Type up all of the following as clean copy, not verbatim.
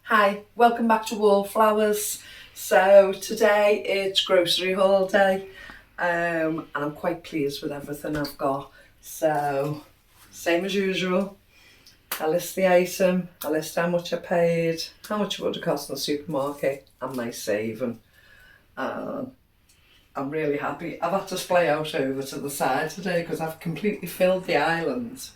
Hi, welcome back to Wallflowers. So today it's grocery haul day and I'm quite pleased with everything I've got. So same as usual, I list the item, I list how much I paid, how much it would have cost in the supermarket and my saving. I'm really happy. I've had to splay out over to the side today because I've completely filled the island.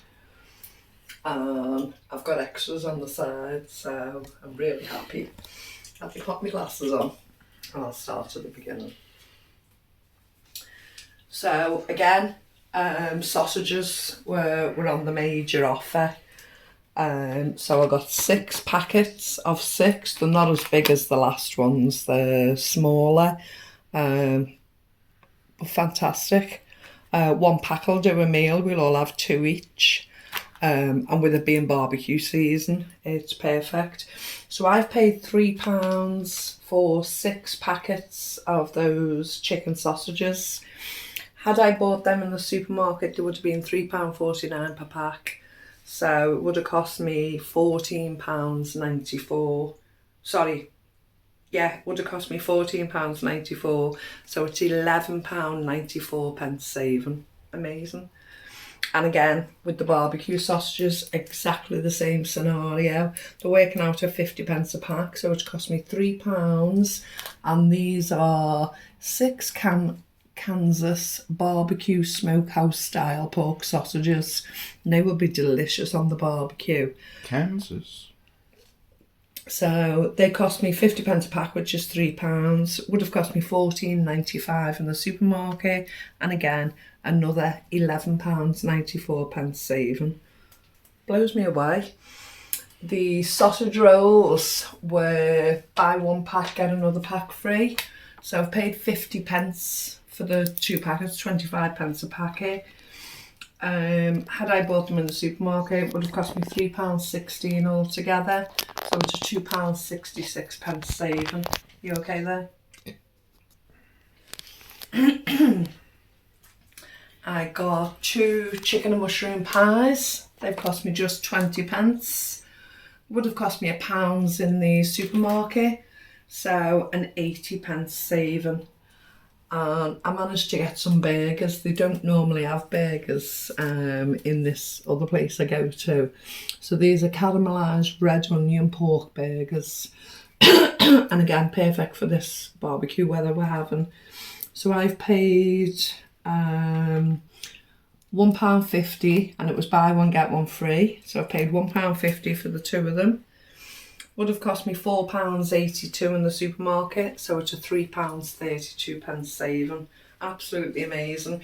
I've got extras on the side, so I'm really happy. Let me pop my glasses on and I'll start at the beginning. So again, sausages were on the major offer. So I got 6 packets of 6. They're not as big as the last ones, they're smaller, but fantastic. 1 pack will do a meal, we'll all have 2 each. And with it being barbecue season, it's perfect. So I've paid £3 for 6 packets of those chicken sausages. Had I bought them in the supermarket, it would have been £3.49 per pack. So it would have cost me £14.94. Sorry, yeah, it would have cost me £14.94. So it's £11.94 saving. Amazing. And again, with the barbecue sausages, exactly the same scenario. They're working out at 50p a pack, so it's cost me £3. And these are 6 Kansas barbecue smokehouse style pork sausages. And they would be delicious on the barbecue. Kansas? So they cost me 50p a pack, which is £3. Would have cost me £14.95 in the supermarket, and again another £11.94 saving. Blows me away. The sausage rolls were buy 1 pack get another pack free. So I've paid 50p for the 2 packets, 25p a packet. Had I bought them in the supermarket, it would have cost me £3.16 altogether. So it's a £2.66 saving. You okay there? I got 2 chicken and mushroom pies. They've cost me just 20p. Would have cost me £1 in the supermarket. So an 80p saving. I managed to get some burgers. They don't normally have burgers in this other place I go to. So these are caramelised red onion pork burgers. And again, perfect for this barbecue weather we're having. So I've paid £1.50 and it was buy 1 get 1 free. So I paid £1.50 for the 2 of them. Would have cost me £4.82 in the supermarket, so it's a £3.32 saving. Absolutely amazing.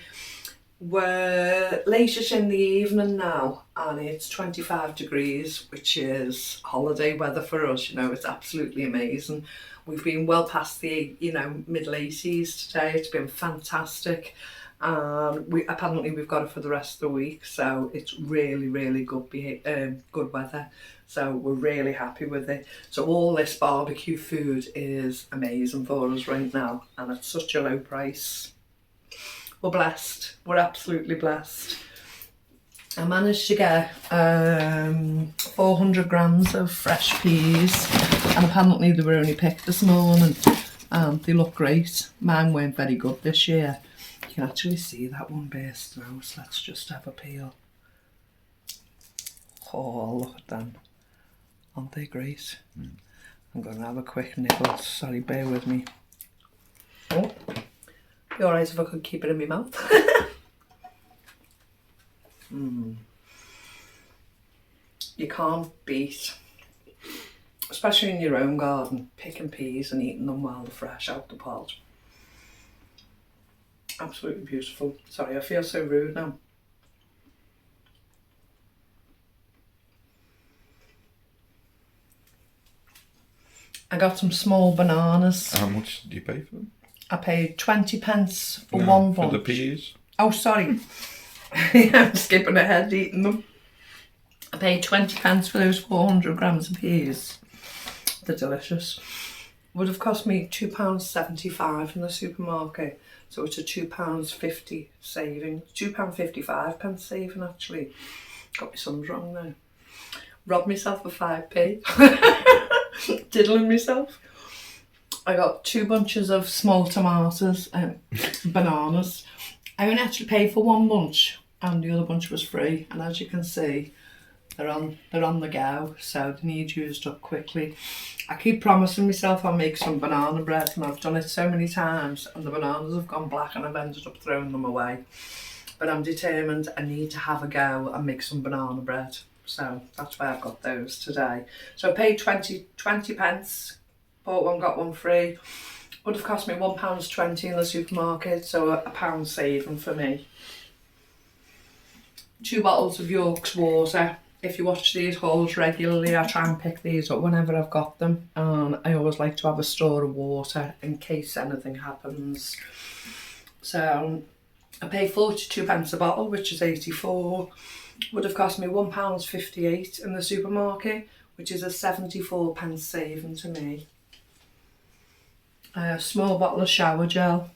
We're late in the evening now and it's 25 degrees, which is holiday weather for us, it's absolutely amazing. We've been well past the, middle 80s today. It's been fantastic. Apparently we've got it for the rest of the week, so it's really, really good weather. So we're really happy with it. So all this barbecue food is amazing for us right now, and at such a low price. We're blessed. We're absolutely blessed. I managed to get 400 grams of fresh peas, and apparently they were only picked this morning, and they look great. Mine weren't very good this year. You can actually see that one burst now, so let's just have a peel. Oh, look at them. Aren't they great? I'm going to have a quick nibble. Sorry, bear with me. Oh, be alright if I could keep it in my mouth. You can't beat, especially in your own garden, picking peas and eating them while they're fresh out the pot. Absolutely beautiful. Sorry, I feel so rude now. I got some small bananas. How much did you pay for them? I paid 20p for one bunch. For the peas? Oh, sorry. I'm skipping ahead eating them. I paid 20p for those 400 grams of peas. They're delicious. Would have cost me £2.75 in the supermarket. So it's a £2.50 saving. £2.55 saving actually. Got my sums wrong now. Robbed myself for 5p. diddling myself. I got 2 bunches of small tomatoes and bananas. I only actually paid for 1 bunch and the other bunch was free, and as you can see they're on the go, so they need used up quickly. I keep promising myself I'll make some banana bread, and I've done it so many times and the bananas have gone black and I've ended up throwing them away. But I'm determined I need to have a go and make some banana bread. So that's why I've got those today. So I paid 20 pence, bought one, got one free. Would have cost me £1.20 in the supermarket, so a pound saving for me. 2 bottles of York's water. If you watch these hauls regularly, I try and pick these up whenever I've got them. I always like to have a store of water in case anything happens. So I paid 42 pence a bottle, which is 84. Would have cost me £1.58 in the supermarket, which is a 74 pence saving to me. A small bottle of shower gel.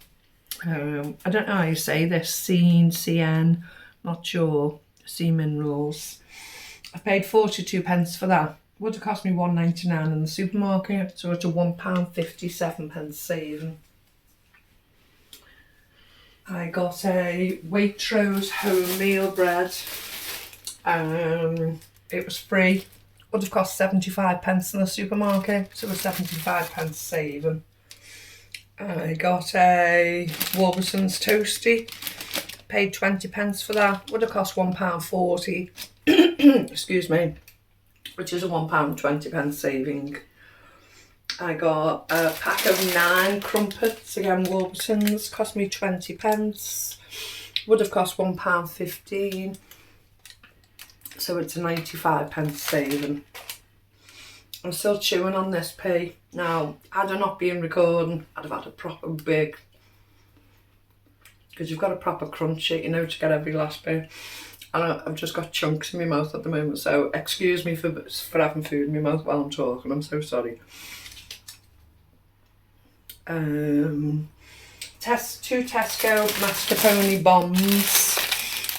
I don't know how you say this, CN, not sure, sea minerals. I paid 42 pence for that. Would have cost me £1.99 in the supermarket, so it's a £1.57 pence saving. I got a Waitrose home meal bread. It was free. Would have cost 75 pence in the supermarket, so a 75 pence saving. I got a Warburton's toasty. Paid 20 pence for that. Would have cost £1.40. Excuse me, which is a £1.20 pence saving. I got a pack of 9 crumpets, again Warburton's, cost me 20 pence. Would have cost £1.15, so it's a 95 pence saving. I'm still chewing on this pea. Now, had I not been recording, I'd have had a proper big, because you've got a proper crunch it, you know, to get every last bit. And I've just got chunks in my mouth at the moment, so excuse me for having food in my mouth while I'm talking, I'm so sorry. 2 Tesco mascarpone bombs.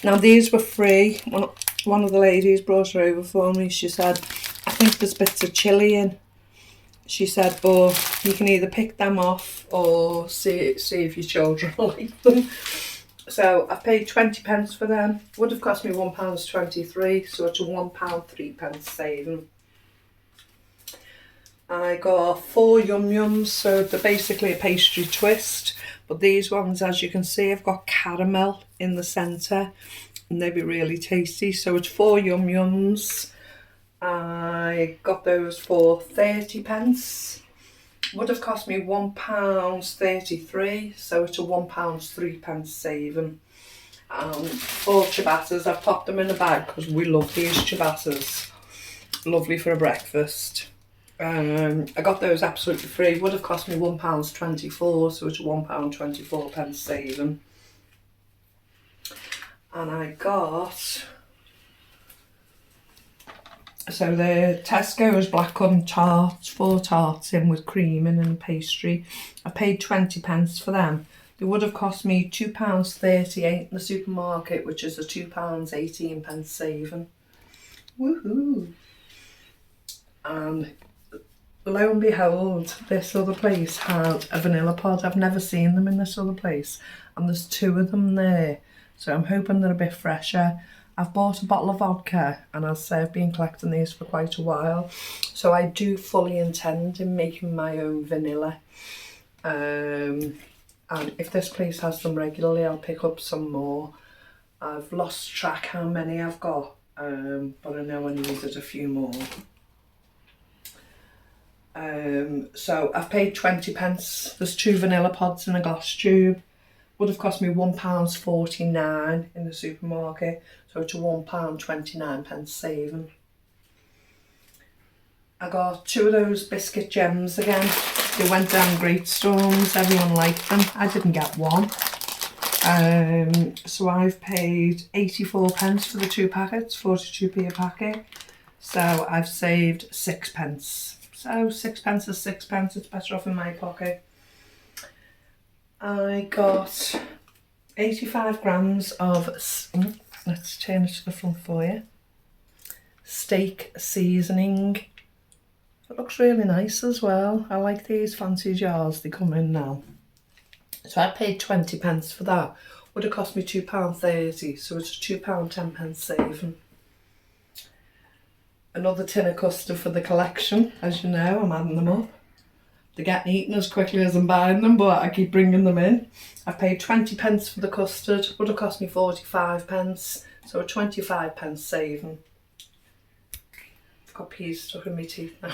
Now these were free. One of the ladies brought her over for me. She said, I think there's bits of chilli in. She said, but you can either pick them off or see if your children like them. So I paid 20 pence for them. Would have cost me £1.23, so it's a £1.03 pence saving. I got 4 Yum Yums, so they're basically a pastry twist, but these ones, as you can see, have got caramel in the centre and they'd be really tasty. So it's 4 Yum Yums. I got those for 30 pence. Would have cost me £1.33, so it's a £1.03 pence saving. 4 ciabattas. I've popped them in a bag because we love these ciabattas. Lovely for a breakfast. I got those absolutely free. Would have cost me £1.24, so it's a £1.24 pence saving. And I got, so the Tesco's blackcurrant tarts, 4 tarts in with cream in and pastry. I paid 20 pence for them. They would have cost me £2.38 in the supermarket, which is a £2.18 pence saving. Woohoo! And lo and behold, this other place had a vanilla pod. I've never seen them in this other place, and there's 2 of them there, so I'm hoping they're a bit fresher. I've bought a bottle of vodka, and as I say, I've been collecting these for quite a while, so I do fully intend in making my own vanilla. And if this place has them regularly, I'll pick up some more. I've lost track how many I've got, but I know I needed a few more. So I've paid 20 pence. There's 2 vanilla pods in a glass tube. Would have cost me £1.49 in the supermarket, so it's a £1.29 pence saving. I got 2 of those biscuit gems again. They went down great storms. Everyone liked them. I didn't get one. So I've paid 84 pence for the 2 packets, 42p a packet. So I've saved 6 pence. So 6 pence is 6 pence. It's better off in my pocket. I got 85 grams of, let's turn it to the front for you, steak seasoning. It looks really nice as well. I like these fancy jars they come in now. So I paid 20 pence for that. Would have cost me £2.30, so it's a £2 10 saving. Another tin of custard for the collection. As you know, I'm adding them up. They're getting eaten as quickly as I'm buying them, but I keep bringing them in. I paid 20 pence for the custard. Would have cost me 45 pence, so a 25 pence saving. I've got peas stuck in my teeth now.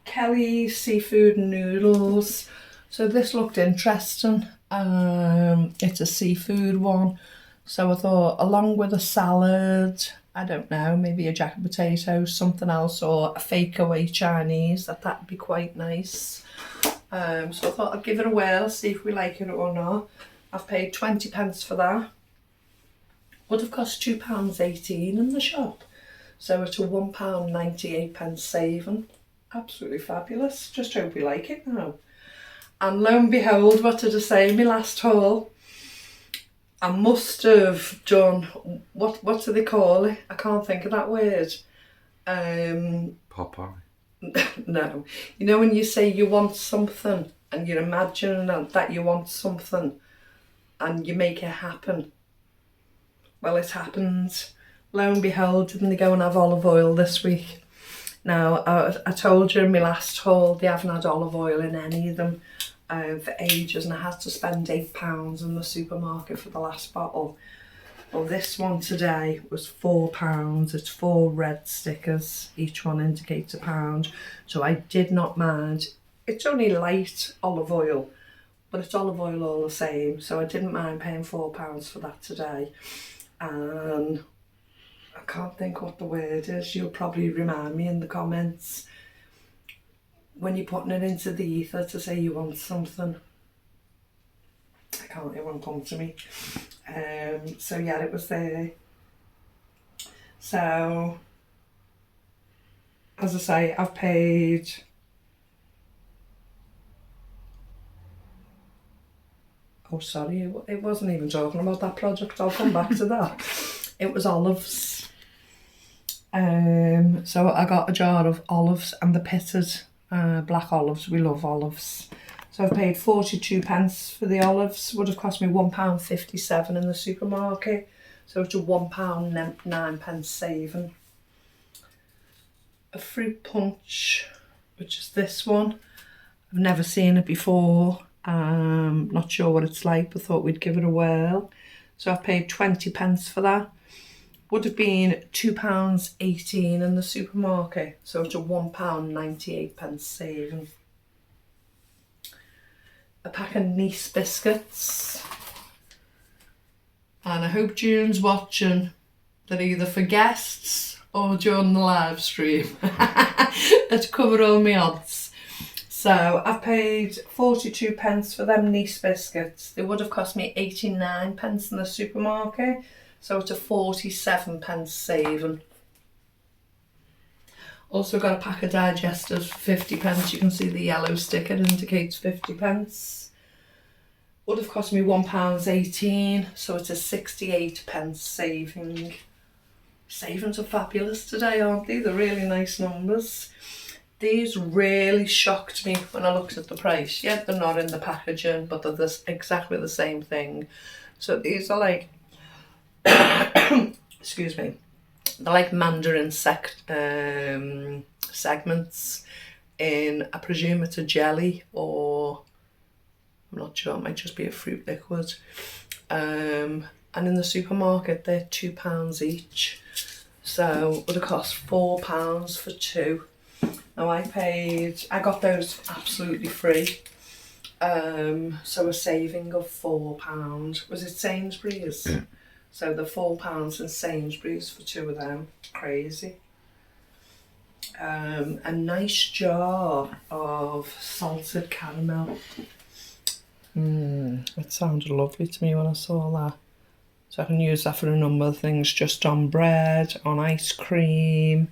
Kelly seafood noodles. So this looked interesting. It's a seafood one. So I thought, along with a salad, I don't know, maybe a jacket potato, something else, or a fake away Chinese, that'd be quite nice. So I thought I'd give it a whirl, see if we like it or not. I've paid 20 pence for that. Would have cost £2.18 in the shop. So it's a £1.98 saving. Absolutely fabulous. Just hope we like it now. And lo and behold, what did I say in my last haul? I must have done, what do they call it? I can't think of that word. Popeye. No. You know when you say you want something and you're imagining that you want something and you make it happen. Well, it happened. Lo and behold, didn't they go and have olive oil this week? Now, I told you in my last haul, they haven't had olive oil in any of them for ages, and I had to spend £8 in the supermarket for the last bottle. Well, this one today was £4. It's 4 red stickers. Each one indicates £1. So I did not mind. It's only light olive oil, but it's olive oil all the same. So I didn't mind paying £4 for that today. And I can't think what the word is. You'll probably remind me in the comments. When you're putting it into the ether to say you want something. I can't, it won't come to me. So yeah, it was there. So, as I say, I've paid oh sorry, it wasn't even talking about that product. I'll come back to that. It was olives. So I got a jar of olives and the pitted black olives. We love olives. So I've paid 42 pence for the olives. Would have cost me £1.57 in the supermarket. So it's a £1.09 saving. A fruit punch, which is this one. I've never seen it before. Not sure what it's like, but thought we'd give it a whirl. So I've paid 20 pence for that. Would have been £2.18 in the supermarket. So it's a £1.98 saving. A pack of Nice biscuits. And I hope June's watching. They're either for guests or during the live stream. Let's cover all my odds. So I've paid 42 pence for them Nice biscuits. They would have cost me 89 pence in the supermarket. So it's a 47 pence saving. Also got a pack of digestives for 50 pence. You can see the yellow sticker indicates 50 pence. Would have cost me £1.18, so it's a 68 pence saving. Savings are fabulous today, aren't they? They're really nice numbers. These really shocked me when I looked at the price. Yeah, they're not in the packaging, but they're exactly the same thing. So these are like, excuse me, they're like Mandarin segments in, I presume it's a jelly, or I'm not sure, it might just be a fruit liquid. And in the supermarket, they're £2 each. So it would have cost £4 for 2. Now I got those absolutely free. So a saving of £4. Was it Sainsbury's? Yeah. So the £4 in Sainsbury's for 2 of them. Crazy. A nice jar of salted caramel. It sounded lovely to me when I saw that. So I can use that for a number of things, just on bread, on ice cream,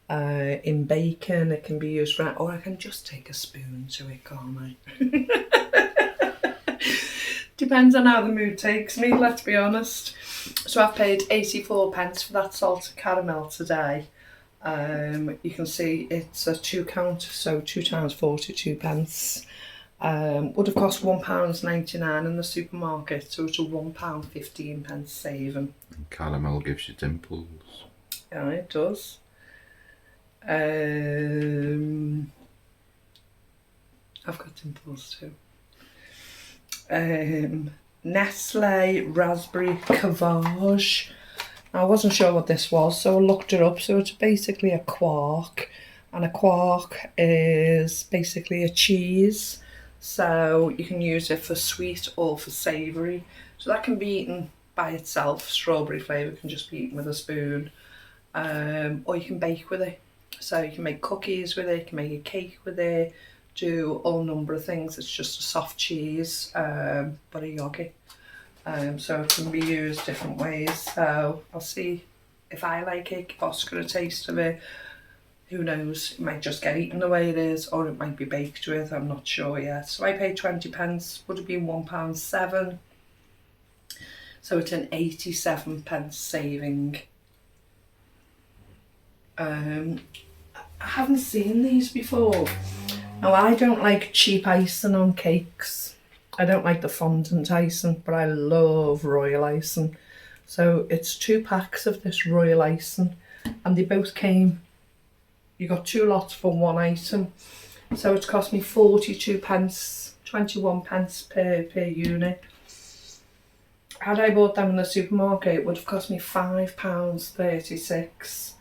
in bacon. It can be used for, or I can just take a spoon to it, can't I? Depends on how the mood takes me, let's be honest. So I've paid 84 pence for that salted caramel today. You can see it's a 2 count, so 2 times 42 pence. Would have cost £1.99 in the supermarket, so it's a £1.15 saving. And caramel gives you dimples. Yeah, it does. I've got dimples too. Nestle Raspberry Cavage. I wasn't sure what this was, so I looked it up. So it's basically a quark, and a quark is basically a cheese. So you can use it for sweet or for savoury. So that can be eaten by itself. Strawberry flavour can just be eaten with a spoon, or you can bake with it. So you can make cookies with it, you can make a cake with it, do all number of things. It's just a soft cheese, but a yoghurt. So it can be used different ways. So I'll see if I like it, give Oscar a taste of it. Who knows, it might just get eaten the way it is, or it might be baked with, I'm not sure yet. So I paid 20 pence, would have been £1.07. So it's an 87 pence saving. I haven't seen these before. Now I don't like cheap icing on cakes. I don't like the fondant icing, but I love royal icing. So it's 2 packs of this royal icing, and they both came, you got 2 lots for 1 item. So it's cost me 42 pence, 21 pence per unit. Had I bought them in the supermarket, it would have cost me £5.36,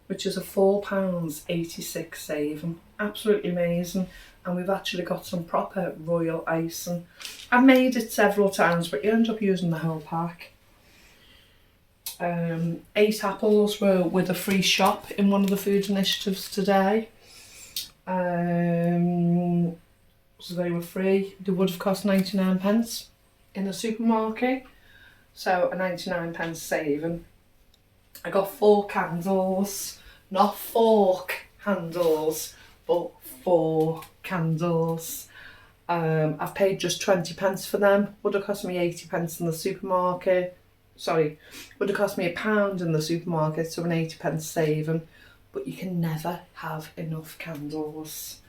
which is a £4.86 saving. Absolutely amazing. And we've actually got some proper royal icing. I've made it several times, but you end up using the whole pack. 8 apples were with a free shop in one of the food initiatives today. So they were free. They would have cost 99 pence in the supermarket. So a 99 pence saving. I got 4 candles, not fork handles, but 4 candles. I've paid just 20 pence for them. Would have cost me 80 pence in the supermarket. Sorry, would have cost me £1 in the supermarket, so an 80 pence saving. But you can never have enough candles.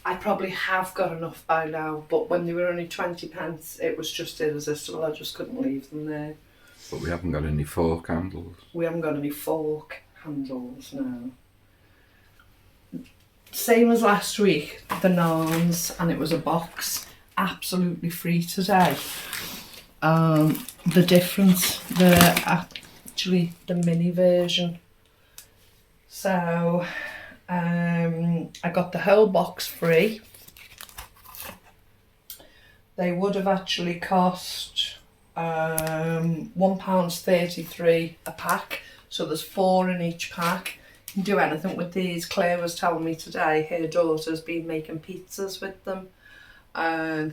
I probably have got enough by now, but when they were only 20 pence, it was just irresistible. I just couldn't leave them there. But we haven't got any 4 candles. We haven't got any fork handles now. Same as last week, the naans, and it was a box, absolutely free today. The difference, actually the mini version. So I got the whole box free. They would have actually cost £1.33 a pack, so there's 4 in each pack. You can do anything with these. Claire was telling me today her daughter's been making pizzas with them,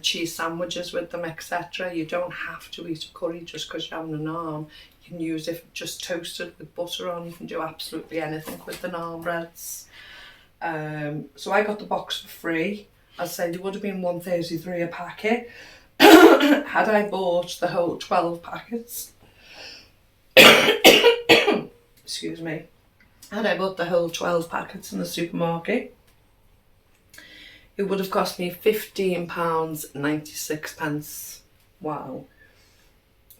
cheese sandwiches with them, etc. You don't have to eat a curry just because you're having a naan. You can use it just toasted with butter on. You can do absolutely anything with the naan breads. So I got the box for free. As I said, it would have been £1.33 a packet had I bought the whole 12 packets. Excuse me. Had I bought the whole 12 packets in the supermarket, it would have cost me £15.96. Wow.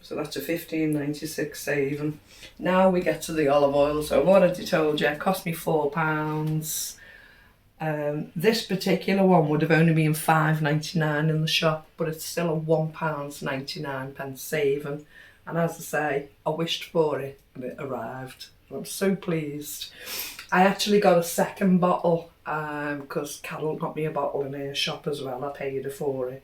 So that's a £15.96 saving. Now we get to the olive oil. So I've already told you, it cost me £4. This particular one would have only been £5.99 in the shop, but it's still a £1.99 saving. And as I say, I wished for it and it arrived. I'm so pleased. I actually got a second bottle because Carol got me a bottle in her shop as well. I paid her for it.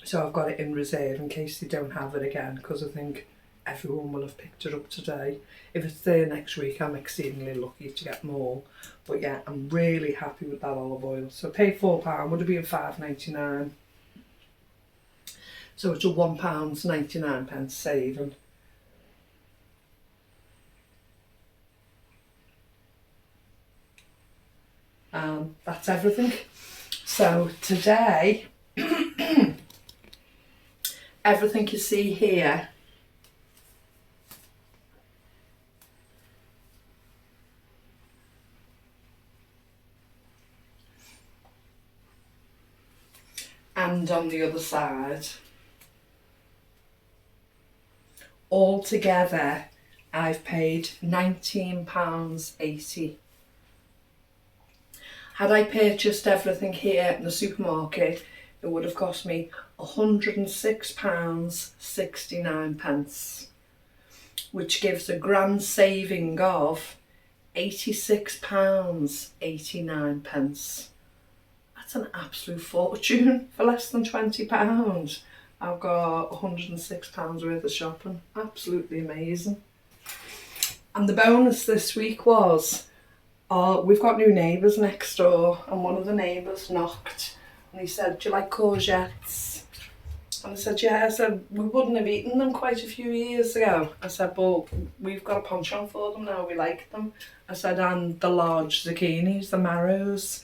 So I've got it in reserve in case they don't have it again, because I think everyone will have picked it up today. If it's there next week, I'm exceedingly lucky to get more. But yeah, I'm really happy with that olive oil. So I paid £4, would have been £5.99. So it's a £1.99 saving. That's everything. So today, everything you see here and on the other side. Altogether, I've paid £19.80. Had I purchased everything here in the supermarket, it would have cost me £106.69, which gives a grand saving of £86.89. That's an absolute fortune for less than £20. I've got £106 worth of shopping. Absolutely amazing. And the bonus this week was, we've got new neighbours next door, and one of the neighbours knocked and he said, "Do you like courgettes?" And I said, "Yeah." I said, "We wouldn't have eaten them quite a few years ago." I said, "But we've got a penchant for them now, we like them." I said, "And the large zucchinis, the marrows."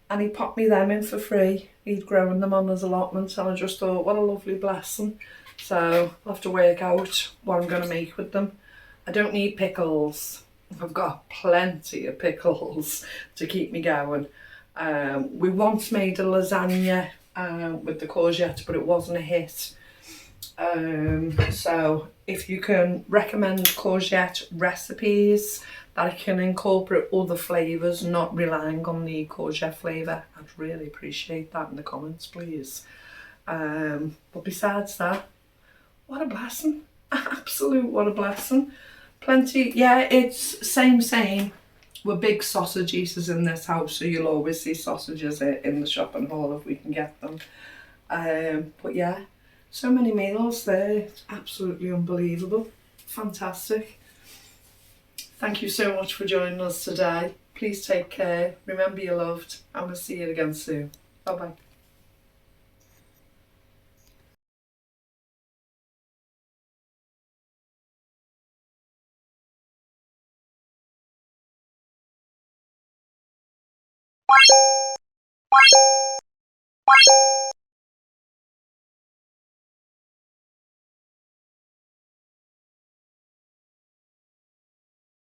And he popped me them in for free. He'd grown them on his allotment, and I just thought, what a lovely blessing. So I'll have to work out what I'm going to make with them. I don't need pickles. I've got plenty of pickles to keep me going. We once made a lasagna with the courgette, but it wasn't a hit. So if you can recommend courgette recipes that I can incorporate other flavours, not relying on the courgette flavour, I'd really appreciate that in the comments, please. But besides that, what a blessing. Absolute what a blessing. Plenty, yeah, it's same. We're big sausage eaters in this house, so you'll always see sausages in the shopping hall if we can get them. But yeah, so many meals there. It's absolutely unbelievable. Fantastic. Thank you so much for joining us today. Please take care. Remember you're loved, and we'll see you again soon. Bye bye.